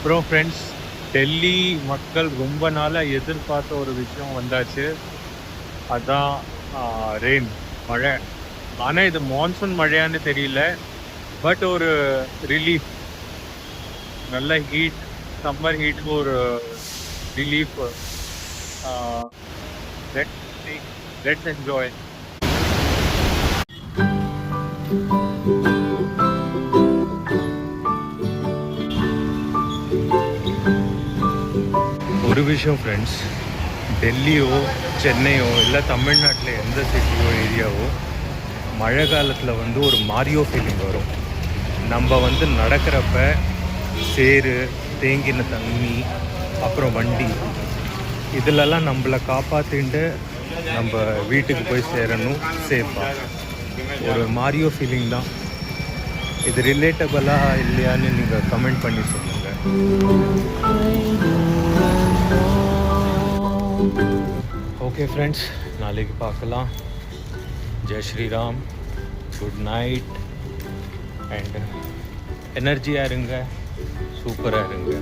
அப்புறம் ஃப்ரெண்ட்ஸ், டெல்லி மக்கள் ரொம்ப நாளாக எதிர்பார்த்த ஒரு விஷயம் வந்தாச்சு. அதான் ரெயின், மழை. ஆனால் இது மான்சூன் மழையான்னு தெரியல. பட் ஒரு ரிலீஃப், நல்ல ஹீட், சம்மர் ஹீட்டுக்கு ஒரு ரிலீஃப். Let's enjoy. ஒரு விஷயம் ஃப்ரெண்ட்ஸ், டெல்லியோ சென்னையோ இல்லை தமிழ்நாட்டில் எந்த சிட்டியோ ஏரியாவோ மழை காலத்தில் வந்து ஒரு மாரியோ ஃபீலிங் வரும். நம்ம வந்து நடக்கிறப்ப சேறு, தேங்கின தண்ணி, அப்புறம் வண்டி, இதிலெல்லாம் நம்மளை காப்பாற்றிட்டு நம்ம வீட்டுக்கு போய் சேரணும் சேஃபாக. ஒரு மாரியோ ஃபீலிங் தான் இது. ரிலேட்டபிளாக இல்லையான்னு நீங்கள் கமெண்ட் பண்ணி சொல்லுங்கள். ஓகே ஃப்ரெண்ட்ஸ், நாளைக்கு பார்க்கலாம். Jai Shriram, good night and எனர்ஜியாக இருங்க, சூப்பராக இருங்க.